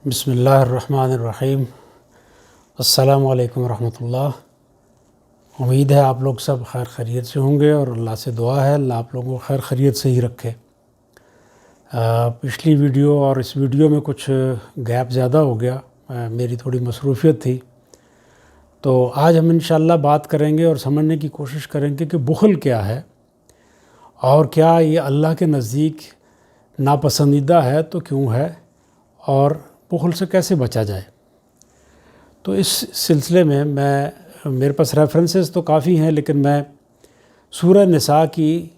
بسم اللہ الرحمن الرحیم۔ السلام علیکم ورحمۃ اللہ۔ امید ہے آپ لوگ سب خیر خیریت سے ہوں گے اور اللہ سے دعا ہے اللہ آپ لوگوں کو خیر خیریت سے ہی رکھے۔ پچھلی ویڈیو اور اس ویڈیو میں کچھ گیپ زیادہ ہو گیا، میری تھوڑی مصروفیت تھی، تو آج ہم انشاءاللہ بات کریں گے اور سمجھنے کی کوشش کریں گے کہ بخل کیا ہے اور کیا یہ اللہ کے نزدیک ناپسندیدہ ہے تو کیوں ہے، اور بخل سے کیسے بچا جائے۔ تو اس سلسلے میں میرے پاس ریفرنسز تو کافی ہیں، لیکن میں سورہ نساء کی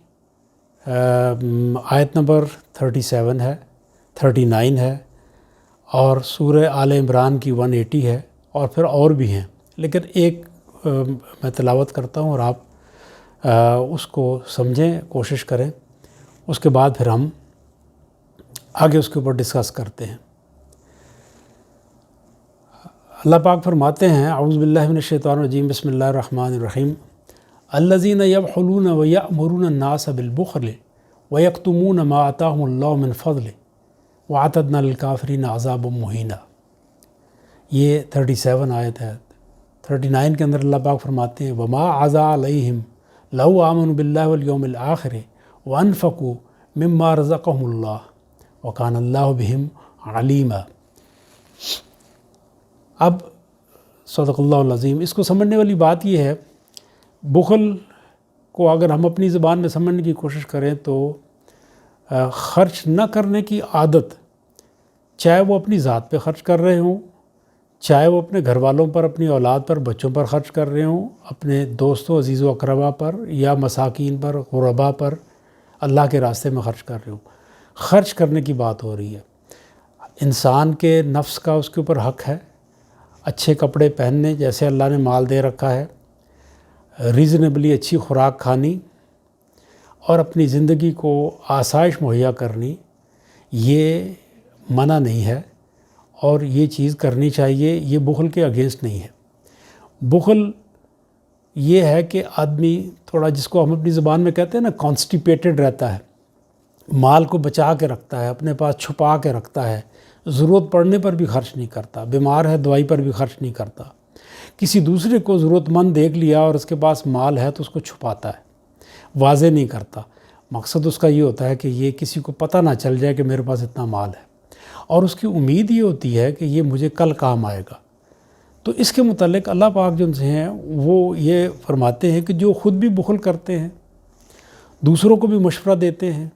آیت نمبر 37 ہے، 39 ہے، اور سورہ آل عمران کی 180 ہے، اور پھر اور بھی ہیں، لیکن ایک میں تلاوت کرتا ہوں اور آپ اس کو سمجھیں، کوشش کریں، اس کے بعد پھر ہم آگے اس کے اوپر ڈسکس کرتے ہیں۔ اللہ پاک فرماتے ہیں، اعوذ باللہ من الشیطان الرجیم، بسم اللہ الرحمن الرحیم، الذین یبخلون ویأمرون الناس بالبخل ویکتمون ما آتاہم اللہ من فضلہ واعتدنا للکافرین عذابا مہینا۔ یہ 37 آیت ہے۔ 39 کے اندر اللہ پاک فرماتے ہیں، وما عزا علیہم لو آمنوا باللہ والیوم الآخر وانفقوا مما رزقهم اللہ وکان اللہ بہم علیما۔ اب صدق اللہ العظیم، اس کو سمجھنے والی بات یہ ہے، بخل کو اگر ہم اپنی زبان میں سمجھنے کی کوشش کریں تو خرچ نہ کرنے کی عادت، چاہے وہ اپنی ذات پہ خرچ کر رہے ہوں، چاہے وہ اپنے گھر والوں پر، اپنی اولاد پر، بچوں پر خرچ کر رہے ہوں، اپنے دوستوں، عزیز و اقربا پر، یا مساکین پر، غربا پر اللہ کے راستے میں خرچ کر رہے ہوں، خرچ کرنے کی بات ہو رہی ہے۔ انسان کے نفس کا اس کے اوپر حق ہے، اچھے کپڑے پہننے، جیسے اللہ نے مال دے رکھا ہے، ریزنیبلی اچھی خوراک کھانی، اور اپنی زندگی کو آسائش مہیا کرنی، یہ منع نہیں ہے اور یہ چیز کرنی چاہیے، یہ بخل کے اگینسٹ نہیں ہے۔ بخل یہ ہے کہ آدمی تھوڑا، جس کو ہم اپنی زبان میں کہتے ہیں نا، کانسٹیپیٹڈ رہتا ہے، مال کو بچا کے رکھتا ہے، اپنے پاس چھپا کے رکھتا ہے، ضرورت پڑنے پر بھی خرچ نہیں کرتا، بیمار ہے دوائی پر بھی خرچ نہیں کرتا، کسی دوسرے کو ضرورت مند دیکھ لیا اور اس کے پاس مال ہے تو اس کو چھپاتا ہے، واضح نہیں کرتا۔ مقصد اس کا یہ ہوتا ہے کہ یہ کسی کو پتہ نہ چل جائے کہ میرے پاس اتنا مال ہے، اور اس کی امید یہ ہوتی ہے کہ یہ مجھے کل کام آئے گا۔ تو اس کے متعلق اللہ پاک جو سے ہیں وہ یہ فرماتے ہیں کہ جو خود بھی بخل کرتے ہیں، دوسروں کو بھی مشورہ دیتے ہیں،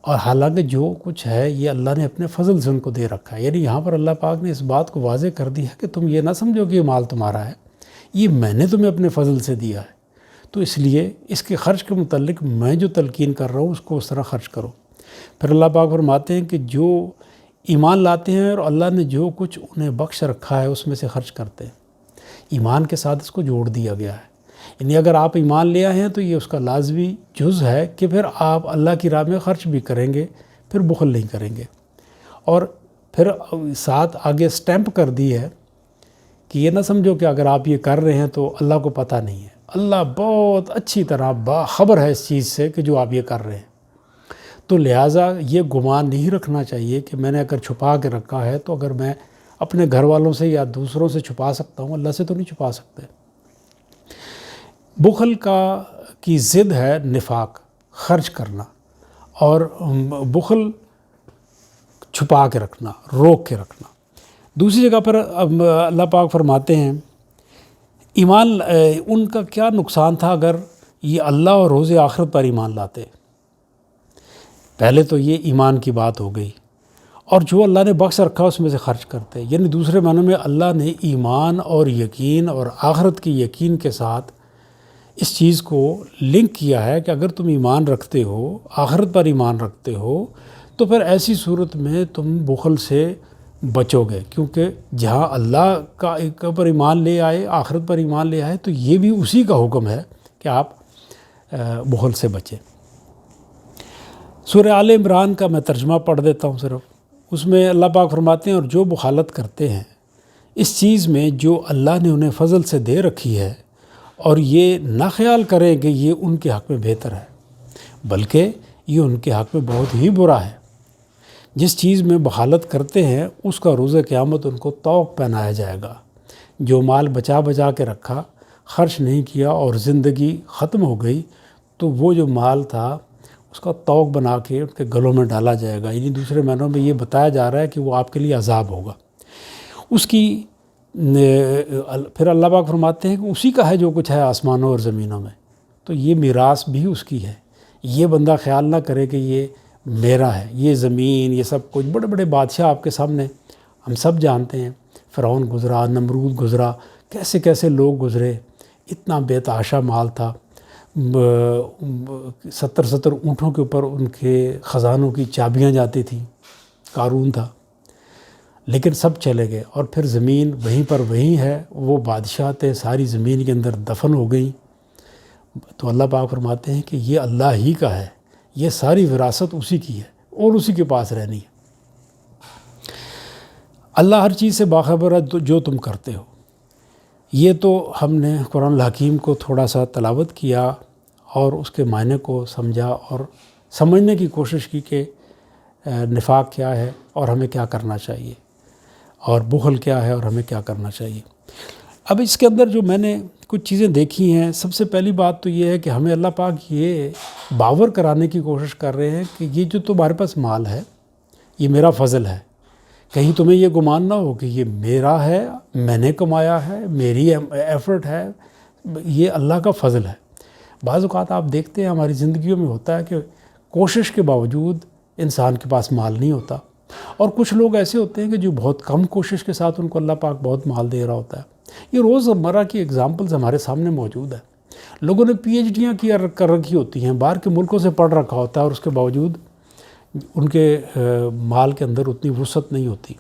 اور حالانکہ جو کچھ ہے یہ اللہ نے اپنے فضل سے ان کو دے رکھا ہے۔ یعنی یہاں پر اللہ پاک نے اس بات کو واضح کر دی ہے کہ تم یہ نہ سمجھو کہ یہ مال تمہارا ہے، یہ میں نے تمہیں اپنے فضل سے دیا ہے، تو اس لیے اس کے خرچ کے متعلق میں جو تلقین کر رہا ہوں اس کو اس طرح خرچ کرو۔ پھر اللہ پاک فرماتے ہیں کہ جو ایمان لاتے ہیں اور اللہ نے جو کچھ انہیں بخش رکھا ہے اس میں سے خرچ کرتے ہیں، ایمان کے ساتھ اس کو جوڑ دیا گیا ہے۔ یعنی اگر آپ ایمان لے آئے ہیں تو یہ اس کا لازمی جز ہے کہ پھر آپ اللہ کی راہ میں خرچ بھی کریں گے، پھر بخل نہیں کریں گے۔ اور پھر ساتھ آگے سٹیمپ کر دی ہے کہ یہ نہ سمجھو کہ اگر آپ یہ کر رہے ہیں تو اللہ کو پتہ نہیں ہے، اللہ بہت اچھی طرح باخبر ہے اس چیز سے کہ جو آپ یہ کر رہے ہیں۔ تو لہٰذا یہ گمان نہیں رکھنا چاہیے کہ میں نے اگر چھپا کے رکھا ہے تو اگر میں اپنے گھر والوں سے یا دوسروں سے چھپا سکتا ہوں، اللہ سے تو نہیں چھپا سکتے۔ بخل کی ضد ہے نفاق، خرچ کرنا، اور بخل چھپا کے رکھنا، روک کے رکھنا۔ دوسری جگہ پر اللہ پاک فرماتے ہیں، ایمان ان کا کیا نقصان تھا اگر یہ اللہ اور روز آخرت پر ایمان لاتے۔ پہلے تو یہ ایمان کی بات ہو گئی، اور جو اللہ نے بخش رکھا اس میں سے خرچ کرتے، یعنی دوسرے معنوں میں اللہ نے ایمان اور یقین اور آخرت کی یقین کے ساتھ اس چیز کو لنک کیا ہے کہ اگر تم ایمان رکھتے ہو، آخرت پر ایمان رکھتے ہو، تو پھر ایسی صورت میں تم بخل سے بچو گے، کیونکہ جہاں اللہ کا پر ایمان لے آئے، آخرت پر ایمان لے آئے، تو یہ بھی اسی کا حکم ہے کہ آپ بخل سے بچیں۔ سورہ آل عمران کا میں ترجمہ پڑھ دیتا ہوں صرف، اس میں اللہ پاک فرماتے ہیں، اور جو بخالت کرتے ہیں اس چیز میں جو اللہ نے انہیں فضل سے دے رکھی ہے، اور یہ نہ خیال کریں کہ یہ ان کے حق میں بہتر ہے، بلکہ یہ ان کے حق میں بہت ہی برا ہے۔ جس چیز میں بخالت کرتے ہیں اس کا روز قیامت ان کو طوق پہنایا جائے گا۔ جو مال بچا بچا کے رکھا، خرچ نہیں کیا اور زندگی ختم ہو گئی، تو وہ جو مال تھا اس کا طوق بنا کے ان کے گلوں میں ڈالا جائے گا۔ یعنی دوسرے معنوں میں یہ بتایا جا رہا ہے کہ وہ آپ کے لیے عذاب ہوگا۔ اس کی پھر اللہ پاک فرماتے ہیں کہ اسی کا ہے جو کچھ ہے آسمانوں اور زمینوں میں، تو یہ میراث بھی اس کی ہے۔ یہ بندہ خیال نہ کرے کہ یہ میرا ہے۔ یہ زمین، یہ سب کچھ، بڑے بڑے بادشاہ آپ کے سامنے ہم سب جانتے ہیں، فرعون گزرا، نمرود گزرا، کیسے کیسے لوگ گزرے، اتنا بے تحاشا مال تھا، 70 اونٹوں کے اوپر ان کے خزانوں کی چابیاں جاتی تھیں، قارون تھا، لیکن سب چلے گئے۔ اور پھر زمین وہیں پر وہیں ہے، وہ بادشاہ تھے، ساری زمین کے اندر دفن ہو گئیں۔ تو اللہ پاک فرماتے ہیں کہ یہ اللہ ہی کا ہے، یہ ساری وراثت اسی کی ہے اور اسی کے پاس رہنی ہے۔ اللہ ہر چیز سے باخبر ہے جو تم کرتے ہو۔ یہ تو ہم نے قرآن الحکیم کو تھوڑا سا تلاوت کیا اور اس کے معنی کو سمجھا اور سمجھنے کی کوشش کی کہ نفاق کیا ہے اور ہمیں کیا کرنا چاہیے، اور بخل کیا ہے اور ہمیں کیا کرنا چاہیے۔ اب اس کے اندر جو میں نے کچھ چیزیں دیکھی ہیں، سب سے پہلی بات تو یہ ہے کہ ہمیں اللہ پاک یہ باور کرانے کی کوشش کر رہے ہیں کہ یہ جو تمہارے پاس مال ہے یہ میرا فضل ہے، کہیں تمہیں یہ گمان نہ ہو کہ یہ میرا ہے، میں نے کمایا ہے، میری ایفرٹ ہے، یہ اللہ کا فضل ہے۔ بعض اوقات آپ دیکھتے ہیں ہماری زندگیوں میں ہوتا ہے کہ کوشش کے باوجود انسان کے پاس مال نہیں ہوتا، اور کچھ لوگ ایسے ہوتے ہیں کہ جو بہت کم کوشش کے ساتھ ان کو اللہ پاک بہت مال دے رہا ہوتا ہے۔ یہ روزمرہ کی ایگزامپلز ہمارے سامنے موجود ہیں۔ لوگوں نے پی ایچ ڈیاں کر رکھی ہوتی ہیں، باہر کے ملکوں سے پڑھ رکھا ہوتا ہے، اور اس کے باوجود ان کے مال کے اندر اتنی وسعت نہیں ہوتی۔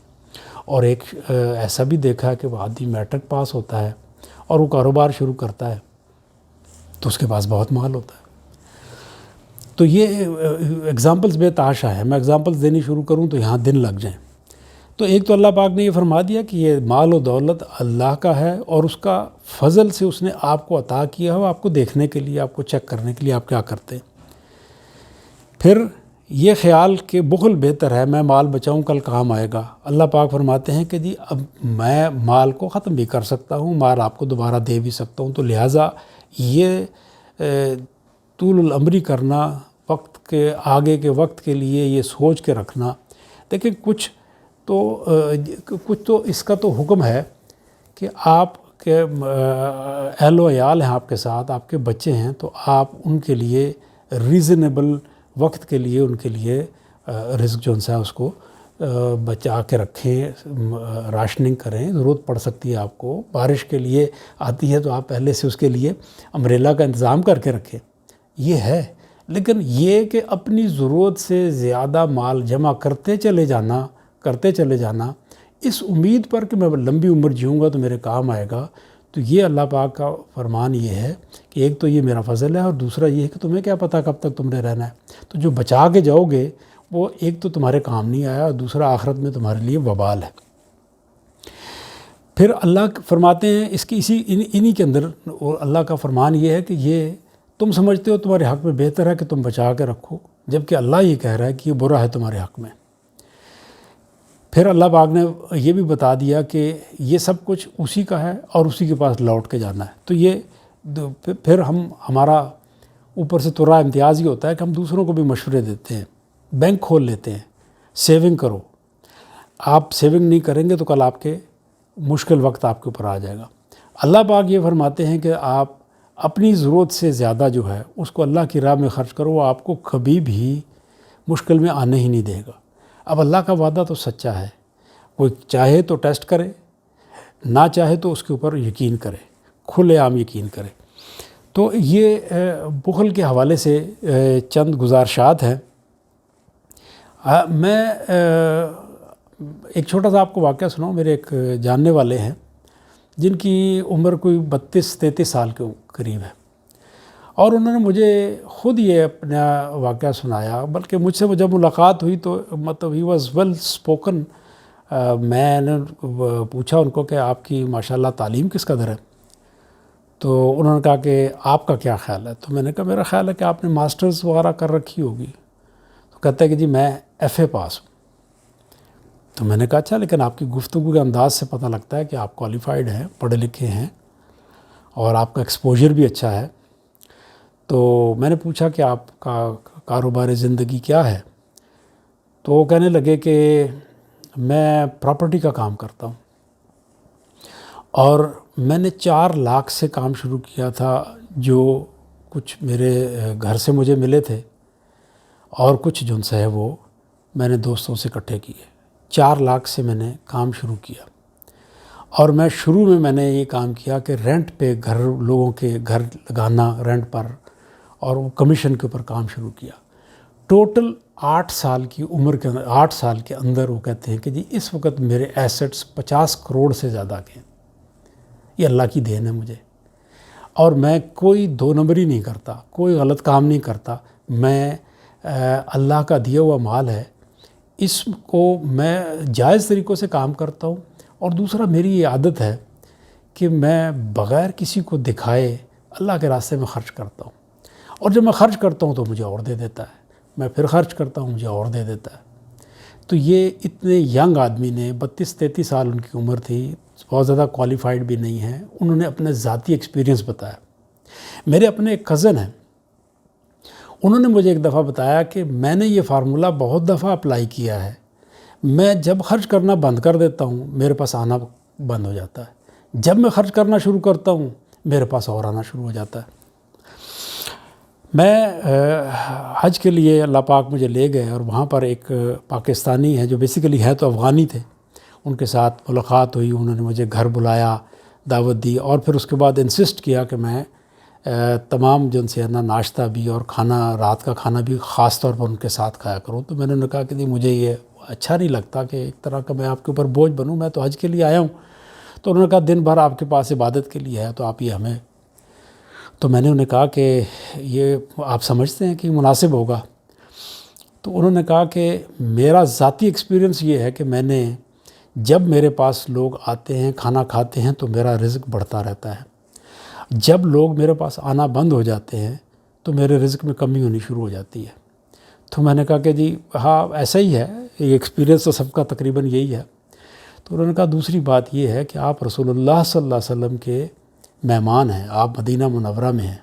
اور ایک ایسا بھی دیکھا ہے کہ وہ آدمی میٹرک پاس ہوتا ہے اور وہ کاروبار شروع کرتا ہے تو اس کے پاس بہت مال ہوتا ہے۔ تو یہ ایگزامپلز بے تحاشا ہے، میں ایگزامپلز دینی شروع کروں تو یہاں دن لگ جائیں۔ تو ایک تو اللہ پاک نے یہ فرما دیا کہ یہ مال و دولت اللہ کا ہے، اور اس کا فضل سے اس نے آپ کو عطا کیا ہو، آپ کو دیکھنے کے لیے، آپ کو چیک کرنے کے لیے آپ کیا کرتے ہیں۔ پھر یہ خیال کہ بخل بہتر ہے، میں مال بچاؤں کل کام آئے گا۔ اللہ پاک فرماتے ہیں کہ جی اب میں مال کو ختم بھی کر سکتا ہوں، مال آپ کو دوبارہ دے بھی سکتا ہوں، تو لہٰذا یہ طول العمری کرنا، وقت کے آگے کے وقت کے لیے یہ سوچ کے رکھنا۔ دیکھیں کچھ تو اس کا تو حکم ہے کہ آپ کے اہل و عیال ہیں آپ کے ساتھ، آپ کے بچے ہیں، تو آپ ان کے لیے ریزنیبل وقت کے لیے ان کے لیے رزق جو ہے اس کو بچا کے رکھیں، راشننگ کریں۔ ضرورت پڑ سکتی ہے آپ کو، بارش کے لیے آتی ہے تو آپ پہلے سے اس کے لیے امبریلا کا انتظام کر کے رکھیں، یہ ہے۔ لیکن یہ کہ اپنی ضرورت سے زیادہ مال جمع کرتے چلے جانا اس امید پر کہ میں لمبی عمر جیوں گا تو میرے کام آئے گا، تو یہ اللہ پاک کا فرمان یہ ہے کہ ایک تو یہ میرا فضل ہے، اور دوسرا یہ ہے کہ تمہیں کیا پتہ کب تک تم نے رہنا ہے۔ تو جو بچا کے جاؤ گے وہ ایک تو تمہارے کام نہیں آیا، اور دوسرا آخرت میں تمہارے لیے وبال ہے۔ پھر اللہ فرماتے ہیں انہی کے اندر اللہ کا فرمان یہ ہے کہ یہ تم سمجھتے ہو تمہارے حق میں بہتر ہے کہ تم بچا کے رکھو، جبکہ اللہ یہ کہہ رہا ہے کہ یہ برا ہے تمہارے حق میں۔ پھر اللہ پاک نے یہ بھی بتا دیا کہ یہ سب کچھ اسی کا ہے اور اسی کے پاس لوٹ کے جانا ہے۔ تو یہ پھر ہمارا اوپر سے تو راہ امتیاز ہی ہوتا ہے کہ ہم دوسروں کو بھی مشورے دیتے ہیں، بینک کھول لیتے ہیں، سیونگ کرو۔ آپ سیونگ نہیں کریں گے تو کل آپ کے مشکل وقت آپ کے اوپر آ جائے گا۔ اللہ پاک یہ فرماتے ہیں کہ آپ اپنی ضرورت سے زیادہ جو ہے اس کو اللہ کی راہ میں خرچ کرو، وہ آپ کو کبھی بھی مشکل میں آنے ہی نہیں دے گا۔ اب اللہ کا وعدہ تو سچا ہے، کوئی چاہے تو ٹیسٹ کرے، نہ چاہے تو اس کے اوپر یقین کرے، کھلے عام یقین کرے۔ تو یہ بخل کے حوالے سے چند گزارشات ہیں۔ میں ایک چھوٹا سا آپ کو واقعہ سناؤں۔ میرے ایک جاننے والے ہیں جن کی عمر کوئی 32-33 سال کے قریب ہے، اور انہوں نے مجھے خود یہ اپنا واقعہ سنایا، بلکہ مجھ سے جب ملاقات ہوئی تو مطلب ہی واز ویل اسپوکن۔ میں نے پوچھا ان کو کہ آپ کی ماشاءاللہ تعلیم کس قدر ہے، تو انہوں نے کہا کہ آپ کا کیا خیال ہے؟ تو میں نے کہا میرا خیال ہے کہ آپ نے ماسٹرز وغیرہ کر رکھی ہوگی۔ تو کہتا ہے کہ جی میں FA پاس ہوں۔ تو میں نے کہا اچھا، لیکن آپ کی گفتگو کے انداز سے پتہ لگتا ہے کہ آپ کوالیفائڈ ہیں، پڑھے لکھے ہیں اور آپ کا ایکسپوجر بھی اچھا ہے۔ تو میں نے پوچھا کہ آپ کا کاروبار زندگی کیا ہے؟ تو وہ کہنے لگے کہ میں پراپرٹی کا کام کرتا ہوں، اور میں نے 4 لاکھ سے کام شروع کیا تھا، جو کچھ میرے گھر سے مجھے ملے تھے اور کچھ جو سے ہے وہ میں نے دوستوں سے اکٹھے کیے۔ 4 لاکھ سے میں نے کام شروع کیا، اور شروع میں نے یہ کام کیا کہ رینٹ پہ لوگوں کے گھر لگانا رینٹ پر، اور وہ کمیشن کے اوپر کام شروع کیا۔ ٹوٹل 8 سال کی عمر کے 8 سال کے اندر وہ کہتے ہیں کہ جی اس وقت میرے ایسٹس 50 کروڑ سے زیادہ کے ہیں۔ یہ اللہ کی دین ہے مجھے، اور میں کوئی 2 نمبری نہیں کرتا، کوئی غلط کام نہیں کرتا۔ میں اللہ کا دیا ہوا مال ہے، اس کو میں جائز طریقوں سے کام کرتا ہوں۔ اور دوسرا میری یہ عادت ہے کہ میں بغیر کسی کو دکھائے اللہ کے راستے میں خرچ کرتا ہوں، اور جب میں خرچ کرتا ہوں تو مجھے اور دے دیتا ہے، میں پھر خرچ کرتا ہوں مجھے اور دے دیتا ہے۔ تو یہ اتنے ینگ آدمی نے 32-33 سال ان کی عمر تھی، بہت زیادہ کوالیفائڈ بھی نہیں ہیں، انہوں نے اپنے ذاتی ایکسپیرینس بتایا۔ میرے اپنے ایک کزن ہیں، انہوں نے مجھے ایک دفعہ بتایا کہ میں نے یہ فارمولہ بہت دفعہ اپلائی کیا ہے، میں جب خرچ کرنا بند کر دیتا ہوں میرے پاس آنا بند ہو جاتا ہے، جب میں خرچ کرنا شروع کرتا ہوں میرے پاس اور آنا شروع ہو جاتا ہے۔ میں حج کے لیے اللہ پاک مجھے لے گئے، اور وہاں پر ایک پاکستانی ہے جو بیسیکلی ہے تو افغانی تھے، ان کے ساتھ ملاقات ہوئی، انہوں نے مجھے گھر بلایا، دعوت دی، اور پھر اس کے بعد انسسٹ کیا کہ میں تمام جو ان سے نا ناشتہ بھی اور کھانا، رات کا کھانا بھی خاص طور پر ان کے ساتھ کھایا کروں۔ تو میں نے کہا کہ جی مجھے یہ اچھا نہیں لگتا کہ ایک طرح کا میں آپ کے اوپر بوجھ بنوں، میں تو حج کے لیے آیا ہوں۔ تو انہوں نے کہا دن بھر آپ کے پاس عبادت کے لیے ہے تو آپ یہ ہمیں، تو میں نے انہیں کہا کہ یہ آپ سمجھتے ہیں کہ مناسب ہوگا؟ تو انہوں نے کہا کہ میرا ذاتی ایکسپیرینس یہ ہے کہ میں نے جب میرے پاس لوگ آتے ہیں کھانا کھاتے ہیں تو میرا رزق بڑھتا رہتا ہے، جب لوگ میرے پاس آنا بند ہو جاتے ہیں تو میرے رزق میں کمی ہونی شروع ہو جاتی ہے۔ تو میں نے کہا کہ جی ہاں ایسا ہی ہے، یہ ایکسپیرینس تو سب کا تقریباً یہی ہے۔ تو انہوں نے کہا دوسری بات یہ ہے کہ آپ رسول اللہ صلی اللہ علیہ وسلم کے مہمان ہیں، آپ مدینہ منورہ میں ہیں،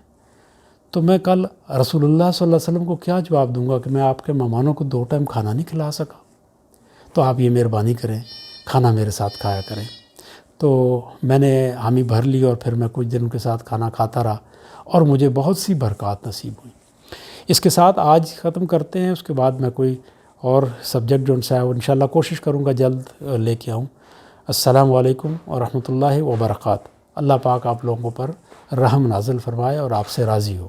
تو میں کل رسول اللہ صلی اللہ علیہ وسلم کو کیا جواب دوں گا کہ میں آپ کے مہمانوں کو 2 ٹائم کھانا نہیں کھلا سکا؟ تو آپ یہ مہربانی کریں کھانا میرے ساتھ کھایا کریں۔ تو میں نے حامی بھر لی، اور پھر میں کچھ دن ان کے ساتھ کھانا کھاتا رہا، اور مجھے بہت سی برکات نصیب ہوئی۔ اس کے ساتھ آج ختم کرتے ہیں، اس کے بعد میں کوئی اور سبجیکٹ جو ان سے ہے وہ انشاءاللہ کوشش کروں گا جلد لے کے آؤں۔ السلام علیکم ورحمۃ اللہ وبرکاتہ۔ اللہ پاک آپ لوگوں پر رحم نازل فرمائے اور آپ سے راضی ہو۔